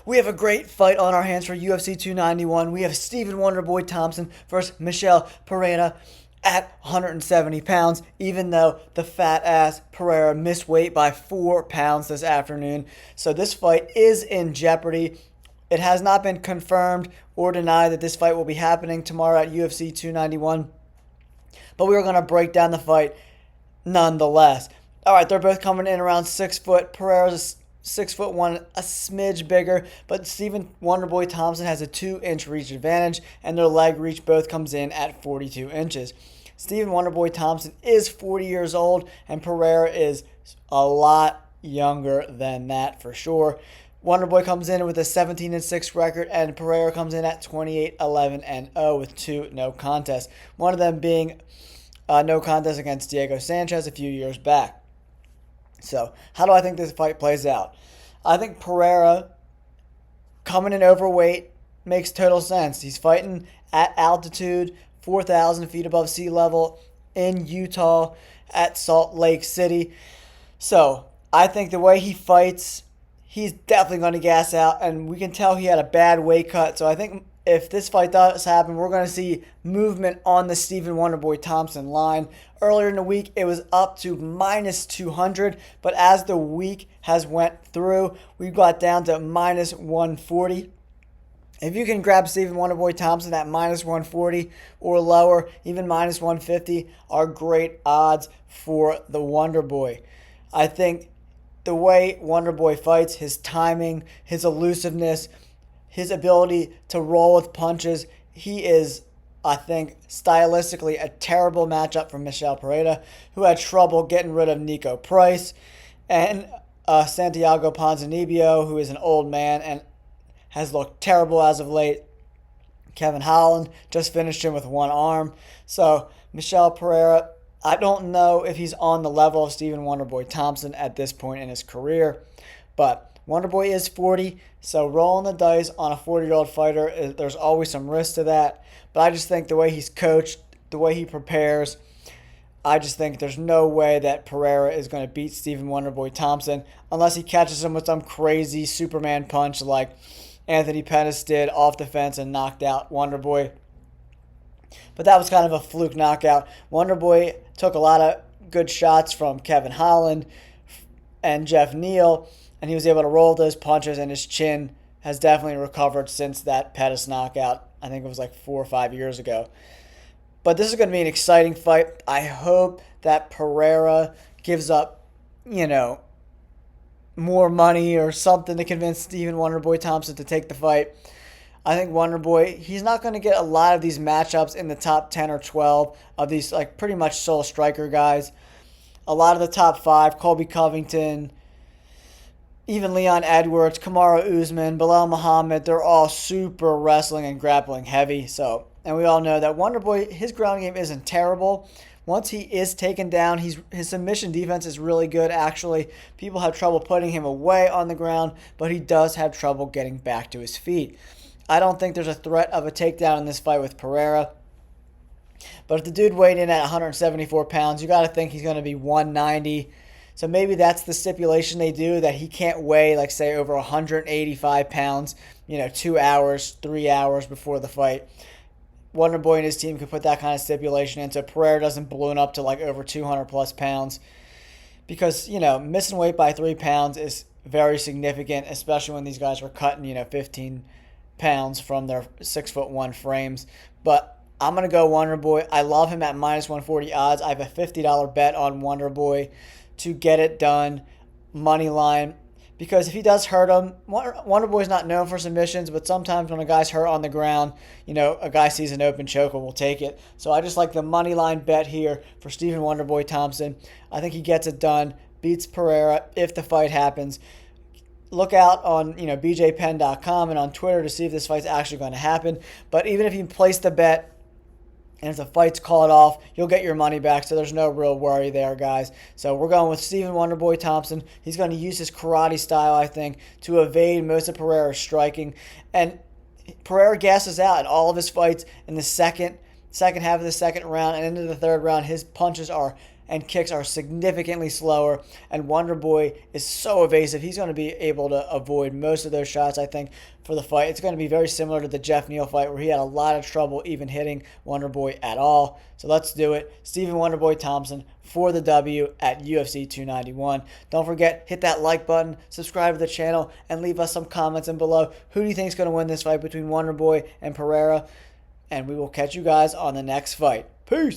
We have a great fight on our hands for UFC 291. We have Stephen Wonderboy Thompson versus Michel Pereira at 170 pounds, even though the fat ass Pereira missed weight by 4 pounds this afternoon. So this fight is in jeopardy. It has not been confirmed or denied that this fight will be happening tomorrow at UFC 291. But we are going to break down the fight nonetheless. All right, they're both coming in around 6 foot. Pereira's 6'1", a smidge bigger, but Stephen Wonderboy Thompson has a 2-inch reach advantage, and their leg reach both comes in at 42 inches. Stephen Wonderboy Thompson is 40 years old, and Pereira is a lot younger than that for sure. Wonderboy comes in with a 17-6 record, and Pereira comes in at 28-11-0 with 2 no contests. One of them being no contest against Diego Sanchez a few years back. So, how do I think this fight plays out? I think Pereira coming in overweight makes total sense. He's fighting at altitude, 4,000 feet above sea level in Utah at Salt Lake City. So, I think the way he fights, he's definitely going to gas out, and we can tell he had a bad weight cut. So, I think if this fight does happen, we're going to see movement on the Stephen Wonderboy Thompson line. Earlier in the week, it was up to minus 200, but as the week has went through, we got down to minus 140. If you can grab Stephen Wonderboy Thompson at minus 140 or lower, even minus 150, are great odds for the Wonderboy. I think the way Wonderboy fights, his timing, his elusiveness, his ability to roll with punches, he is, I think, stylistically a terrible matchup for Michel Pereira, who had trouble getting rid of Nico Price, and Santiago Ponzinibbio, who is an old man and has looked terrible as of late. Kevin Holland just finished him with one arm. So Michel Pereira, I don't know if he's on the level of Stephen Wonderboy Thompson at this point in his career, but Wonderboy is 40, so rolling the dice on a 40-year-old fighter, there's always some risk to that. But I just think the way he's coached, the way he prepares, I just think there's no way that Pereira is going to beat Stephen Wonderboy Thompson unless he catches him with some crazy Superman punch like Anthony Pettis did off the fence and knocked out Wonderboy. But that was kind of a fluke knockout. Wonderboy took a lot of good shots from Kevin Holland and Jeff Neal, and he was able to roll those punches, and his chin has definitely recovered since that Pettis knockout. I think it was like 4 or 5 years ago. But this is going to be an exciting fight. I hope that Pereira gives up, more money or something to convince Stephen Wonderboy Thompson to take the fight. I think Wonderboy, he's not going to get a lot of these matchups in the top 10 or 12 of these like pretty much sole striker guys. A lot of the top 5, Colby Covington, even Leon Edwards, Kamaru Usman, Bilal Muhammad, they're all super wrestling and grappling heavy. And we all know that Wonderboy, his ground game isn't terrible. Once he is taken down, his submission defense is really good, actually. People have trouble putting him away on the ground, but he does have trouble getting back to his feet. I don't think there's a threat of a takedown in this fight with Pereira. But if the dude weighed in at 174 pounds, you got to think he's going to be 190. So maybe that's the stipulation they do, that he can't weigh, like, say, over 185 pounds, 2 hours, 3 hours before the fight. Wonderboy and his team could put that kind of stipulation in so Pereira doesn't balloon up to, like, over 200-plus pounds. Because, missing weight by 3 pounds is very significant, especially when these guys were cutting, 15 pounds from their 6'1" frames. But I'm going to go Wonderboy. I love him at minus 140 odds. I have a $50 bet on Wonderboy to get it done, money line, because if he does hurt him, Wonderboy's not known for submissions, but sometimes when a guy's hurt on the ground, a guy sees an open choke and will take it. So I just like the money line bet here for Stephen Wonderboy Thompson. I think he gets it done, beats Pereira if the fight happens. Look out on bjpenn.com and on Twitter to see if this fight's actually going to happen. But even if you place the bet, and if the fight's called off, you'll get your money back, so there's no real worry there, guys. So we're going with Stephen Wonderboy Thompson. He's going to use his karate style, I think, to evade most of Pereira's striking. And Pereira gasses out in all of his fights in the second half of the second round and into the third round. His punches are and kicks are significantly slower, and Wonderboy is so evasive. He's going to be able to avoid most of those shots, I think, for the fight. It's going to be very similar to the Jeff Neal fight where he had a lot of trouble even hitting Wonderboy at all. So let's do it. Stephen Wonderboy Thompson for the W at UFC 291. Don't forget, hit that like button, subscribe to the channel, and leave us some comments in below. Who do you think is going to win this fight between Wonderboy and Pereira? And we will catch you guys on the next fight. Peace!